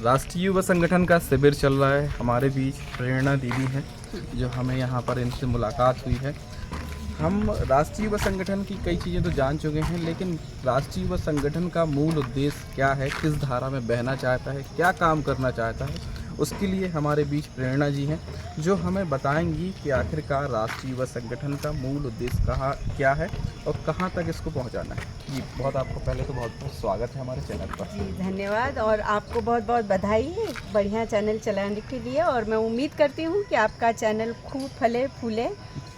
राष्ट्रीय युवा संगठन का शिविर चल रहा है। हमारे बीच प्रेरणा दीदी हैं जो हमें यहाँ पर इनसे मुलाकात हुई है। हम राष्ट्रीय युवा संगठन की कई चीज़ें तो जान चुके हैं, लेकिन राष्ट्रीय युवा संगठन का मूल उद्देश्य क्या है, किस धारा में बहना चाहता है, क्या काम करना चाहता है, उसके लिए हमारे बीच प्रेरणा जी हैं जो हमें बताएंगी कि आखिरकार राष्ट्रीय युवा संगठन का मूल उद्देश्य क्या है और कहाँ तक इसको पहुँचाना है। जी आपको पहले तो बहुत बहुत स्वागत है हमारे चैनल पर। जी धन्यवाद, और आपको बहुत बहुत बधाई है बढ़िया चैनल चलाने के लिए। और मैं उम्मीद करती हूँ कि आपका चैनल खूब फले फूले,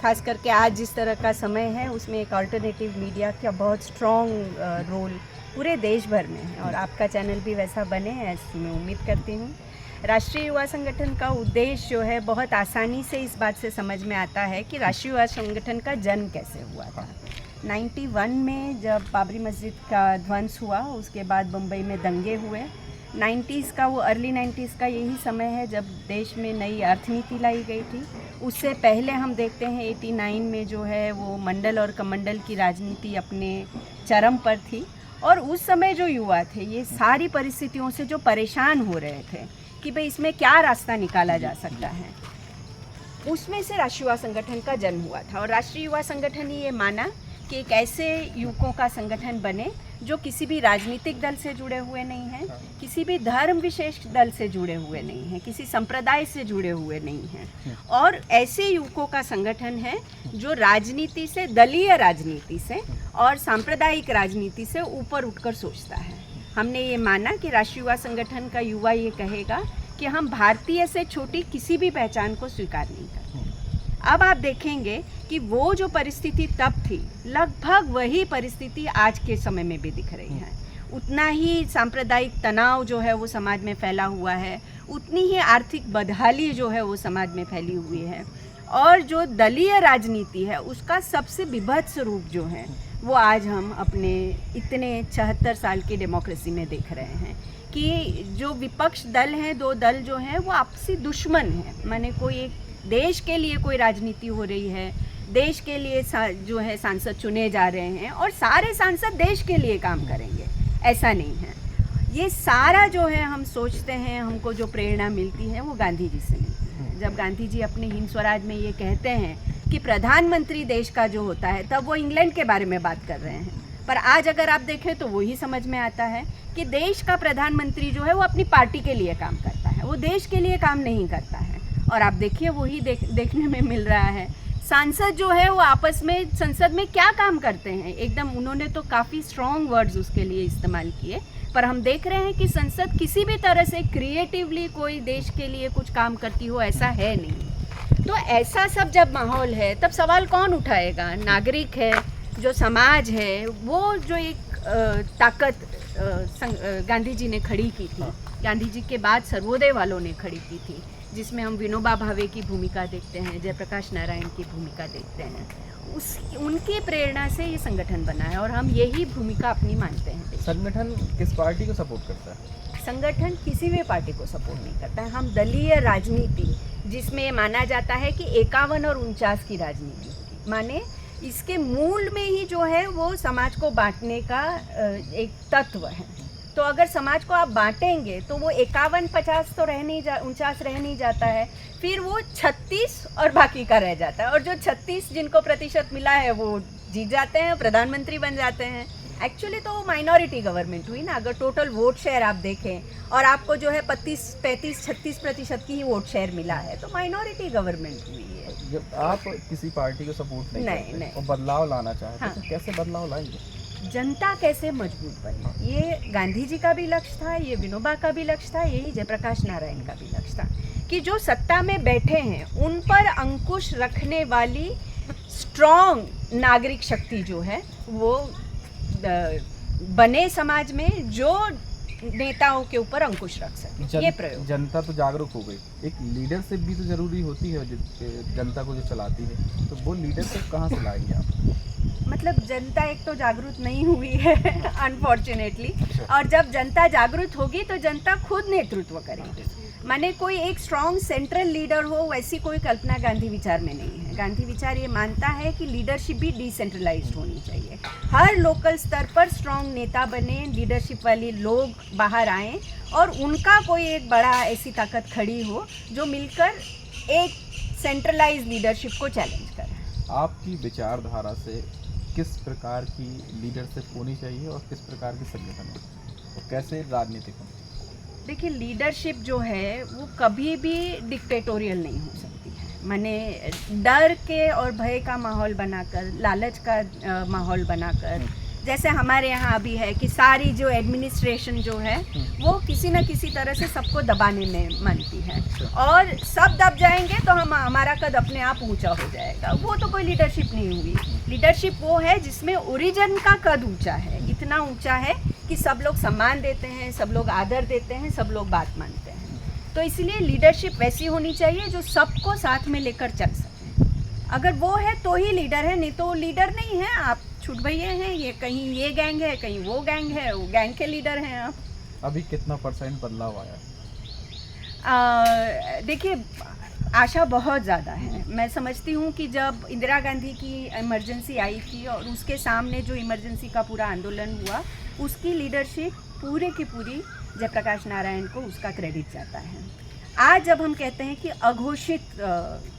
खास करके आज जिस तरह का समय है उसमें एक अल्टरनेटिव मीडिया का बहुत स्ट्रॉन्ग रोल पूरे देश भर में है, और आपका चैनल भी वैसा बने ऐसी मैं उम्मीद करती हूँ। राष्ट्रीय युवा संगठन का उद्देश्य जो है बहुत आसानी से इस बात से समझ में आता है कि राष्ट्रीय युवा संगठन का जन्म कैसे हुआ था। 91 में जब बाबरी मस्जिद का ध्वंस हुआ, उसके बाद बम्बई में दंगे हुए। 90s का, वो अर्ली 90s का यही समय है जब देश में नई अर्थनीति लाई गई थी। उससे पहले हम देखते हैं 89 में जो है वो मंडल और कमंडल की राजनीति अपने चरम पर थी, और उस समय जो युवा थे ये सारी परिस्थितियों से जो परेशान हो रहे थे कि भाई इसमें क्या रास्ता निकाला जा सकता है, उसमें से राष्ट्रीय युवा संगठन का जन्म हुआ था। और राष्ट्रीय युवा संगठन ने ये माना कि एक ऐसे युवकों का संगठन बने जो किसी भी राजनीतिक दल से जुड़े हुए नहीं हैं, किसी भी धर्म विशेष दल से जुड़े हुए नहीं हैं, किसी संप्रदाय से जुड़े हुए नहीं हैं, और ऐसे युवकों का संगठन है जो राजनीति से, दलीय राजनीति से और सांप्रदायिक राजनीति से ऊपर उठकर सोचता है। हमने ये माना कि राष्ट्रीय युवा संगठन का युवा ये कहेगा कि हम भारतीय से छोटी किसी भी पहचान को स्वीकार नहीं करते। अब आप देखेंगे कि वो जो परिस्थिति तब थी, लगभग वही परिस्थिति आज के समय में भी दिख रही है। उतना ही सांप्रदायिक तनाव जो है वो समाज में फैला हुआ है, उतनी ही आर्थिक बदहाली जो है वो समाज में फैली हुई है, और जो दलीय राजनीति है उसका सबसे विभत्स रूप जो है वो आज हम अपने इतने 74 साल की डेमोक्रेसी में देख रहे हैं कि जो विपक्ष दल हैं, दो दल जो हैं वो आपसी दुश्मन हैं। माने कोई एक देश के लिए कोई राजनीति हो रही है, देश के लिए जो है सांसद चुने जा रहे हैं और सारे सांसद देश के लिए काम करेंगे, ऐसा नहीं है। ये सारा जो है हम सोचते हैं, हमको जो प्रेरणा मिलती है वो गांधी जी से मिलती है। जब गांधी जी अपने हिंद स्वराज में ये कहते हैं कि प्रधानमंत्री देश का जो होता है, तब वो इंग्लैंड के बारे में बात कर रहे हैं, पर आज अगर आप देखें तो वही समझ में आता है कि देश का प्रधानमंत्री जो है वो अपनी पार्टी के लिए काम करता है, वो देश के लिए काम नहीं करता है। और आप देखिए वही देखने में मिल रहा है। सांसद जो है वो आपस में संसद में क्या काम करते हैं, एकदम उन्होंने तो काफ़ी स्ट्रॉन्ग वर्ड्स उसके लिए इस्तेमाल किए, पर हम देख रहे हैं कि संसद किसी भी तरह से क्रिएटिवली कोई देश के लिए कुछ काम करती हो, ऐसा है नहीं। तो ऐसा सब जब माहौल है तब सवाल कौन उठाएगा? नागरिक है, जो समाज है, वो जो एक ताकत गांधी जी ने खड़ी की थी, गांधी जी के बाद सर्वोदय वालों ने खड़ी की थी, जिसमें हम विनोबा भावे की भूमिका देखते हैं, जयप्रकाश नारायण की भूमिका देखते हैं, उनकी प्रेरणा से ये संगठन बना है और हम यही भूमिका अपनी मानते हैं। संगठन किस पार्टी को सपोर्ट करता है? संगठन किसी भी पार्टी को सपोर्ट नहीं करता है। हम दलीय राजनीति, जिसमें ये माना जाता है कि 51 और 49 की राजनीति होगी, माने इसके मूल में ही जो है वो समाज को बांटने का एक तत्व है। तो अगर समाज को आप बांटेंगे तो वो 51-50 तो 49 रह नहीं जाता है, फिर वो 36 और बाकी का रह जाता है, और जो 36 जिनको प्रतिशत मिला है वो जीत जाते हैं, प्रधानमंत्री बन जाते हैं। एक्चुअली तो वो माइनॉरिटी गवर्नमेंट हुई ना। अगर टोटल वोट शेयर आप देखें और आपको जो है 35-36% की ही वोट शेयर मिला है, तो माइनॉरिटी गवर्नमेंट हुई है। जब आप किसी पार्टी को सपोर्ट नहीं करते और बदलाव लाना चाहते हैं, तो कैसे बदलाव लाएंगे? जनता कैसे मजबूत बने, ये गांधी जी का भी लक्ष्य था, ये विनोबा का भी लक्ष्य था, यही जयप्रकाश नारायण का भी लक्ष्य था कि जो सत्ता में बैठे हैं उन पर अंकुश रखने वाली स्ट्रॉन्ग नागरिक शक्ति जो है वो बने समाज में, जो नेताओं के ऊपर अंकुश रख सके। ये प्रयोग। जनता तो जागरूक हो गई, एक लीडरशिप भी तो जरूरी होती है जनता को जो चलाती है, तो वो लीडरशिप कहाँ से लाएंगे आप? मतलब जनता एक तो जागरूक नहीं हुई है अनफॉर्चुनेटली, और जब जनता जागरूक होगी तो जनता खुद नेतृत्व करेगी। माने कोई एक स्ट्रॉन्ग सेंट्रल लीडर हो, वैसी कोई कल्पना गांधी विचार में नहीं है। गांधी विचार ये मानता है कि लीडरशिप भी डिसेंट्रलाइज्ड होनी चाहिए। हर लोकल स्तर पर स्ट्रॉन्ग नेता बने, लीडरशिप वाले लोग बाहर आएँ और उनका कोई एक बड़ा ऐसी ताकत खड़ी हो जो मिलकर एक सेंट्रलाइज लीडरशिप को चैलेंज करे। आपकी विचारधारा से किस प्रकार की लीडरशिप होनी चाहिए और किस प्रकार के संगठन हो और कैसे राजनीतिक होनी चाहिए? देखिए, लीडरशिप जो है वो कभी भी डिक्टेटोरियल नहीं हो सकती है। माने डर के और भय का माहौल बनाकर, लालच का माहौल बनाकर, जैसे हमारे यहाँ अभी है कि सारी जो एडमिनिस्ट्रेशन जो है वो किसी न किसी तरह से सबको दबाने में मानती है, और सब दब जाएंगे तो हमारा कद अपने आप ऊंचा हो जाएगा। वो तो कोई लीडरशिप नहीं हुई। लीडरशिप वो है जिसमें ओरिजिन का कद ऊंचा है, इतना ऊंचा है कि सब लोग सम्मान देते हैं, सब लोग आदर देते हैं, सब लोग बात मानते हैं। तो इसलिए लीडरशिप वैसी होनी चाहिए जो सबको साथ में लेकर चल सके। अगर वो है तो ही लीडर है, नहीं तो लीडर नहीं है। आप छूट भैया हैं, ये कहीं ये गैंग है, कहीं वो गैंग है, वो गैंग के लीडर हैं आप। अभी कितना % बदलाव आया? देखिए, आशा बहुत ज़्यादा है। मैं समझती हूँ कि जब इंदिरा गांधी की इमरजेंसी आई थी और उसके सामने जो इमरजेंसी का पूरा आंदोलन हुआ, उसकी लीडरशिप पूरे की पूरी जयप्रकाश नारायण को उसका क्रेडिट जाता है। आज जब हम कहते हैं कि अघोषित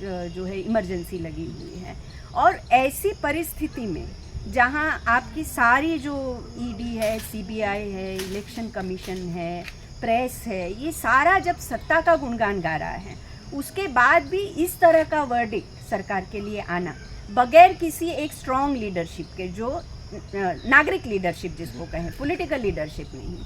जो है इमरजेंसी लगी हुई है, और ऐसी परिस्थिति में जहां आपकी सारी जो ईडी है, सीबीआई है, इलेक्शन कमीशन है, प्रेस है, ये सारा जब सत्ता का गुणगान गा रहा है, उसके बाद भी इस तरह का वर्डिक्ट सरकार के लिए आना बगैर किसी एक स्ट्रॉन्ग लीडरशिप के, जो नागरिक लीडरशिप जिसको कहें, पॉलिटिकल लीडरशिप नहीं,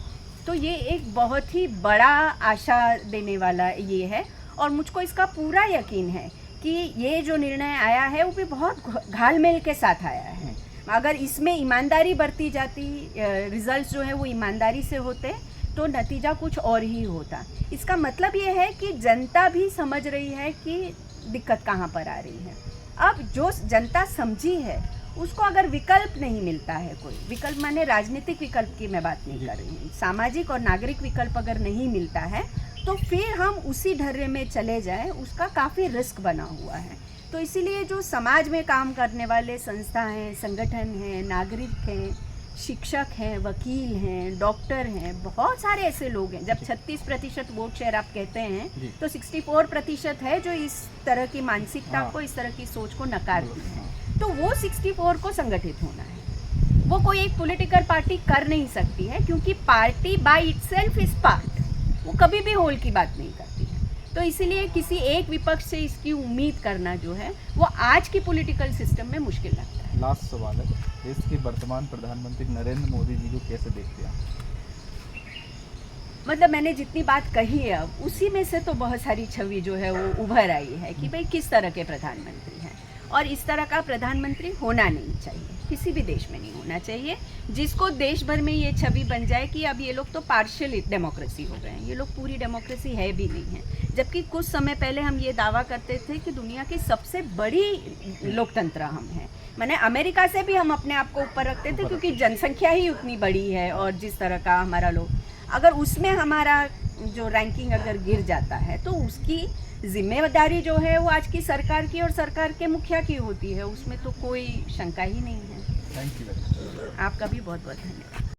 तो ये एक बहुत ही बड़ा आशा देने वाला ये है। और मुझको इसका पूरा यकीन है कि ये जो निर्णय आया है वो भी बहुत घालमेल के साथ आया है। अगर इसमें ईमानदारी बरती जाती, रिजल्ट्स जो है वो ईमानदारी से होते, तो नतीजा कुछ और ही होता। इसका मतलब ये है कि जनता भी समझ रही है कि दिक्कत कहाँ पर आ रही है। अब जो जनता समझी है उसको अगर विकल्प नहीं मिलता है, कोई विकल्प माने राजनीतिक विकल्प की मैं बात नहीं कर रही हूँ, सामाजिक और नागरिक विकल्प अगर नहीं मिलता है तो फिर हम उसी ढर्रे में चले जाएं, उसका काफ़ी रिस्क बना हुआ है। तो इसीलिए जो समाज में काम करने वाले संस्था हैं, संगठन हैं, नागरिक हैं, शिक्षक हैं, वकील हैं, डॉक्टर हैं, बहुत सारे ऐसे लोग हैं। जब 36% वोट शेयर आप कहते हैं तो 64% है जो इस तरह की मानसिकता को, इस तरह की सोच को नकारती है। तो वो 64 को संगठित होना है। वो कोई एक पॉलिटिकल पार्टी कर नहीं सकती है, क्योंकि party by itself is part, वो कभी भी होल की बात नहीं करती है। तो इसीलिए किसी एक विपक्ष से इसकी उम्मीद करना जो है वो आज की पॉलिटिकल सिस्टम में मुश्किल लगता है। लास्ट सवाल है, देश के वर्तमान प्रधानमंत्री नरेंद्र मोदी जी को कैसे देखते हैं? मतलब मैंने जितनी बात कही है अब, उसी में से तो बहुत सारी छवि जो है वो उभर आई है कि भाई किस तरह के प्रधानमंत्री हैं, और इस तरह का प्रधानमंत्री होना नहीं चाहिए, किसी भी देश में नहीं होना चाहिए, जिसको देश भर में ये छवि बन जाए कि अब ये लोग तो पार्शियल डेमोक्रेसी हो गए हैं, ये लोग पूरी डेमोक्रेसी है भी नहीं है। जबकि कुछ समय पहले हम ये दावा करते थे कि दुनिया की सबसे बड़ी लोकतंत्र हम हैं। मैंने अमेरिका से भी हम अपने आप को ऊपर रखते थे, क्योंकि जनसंख्या ही उतनी बड़ी है, और जिस तरह का हमारा लोग, अगर उसमें हमारा जो रैंकिंग अगर गिर जाता है तो उसकी जिम्मेदारी जो है वो आज की सरकार की और सरकार के मुखिया की होती है, उसमें तो कोई शंका ही नहीं है। Thank you. आपका भी बहुत बहुत धन्यवाद।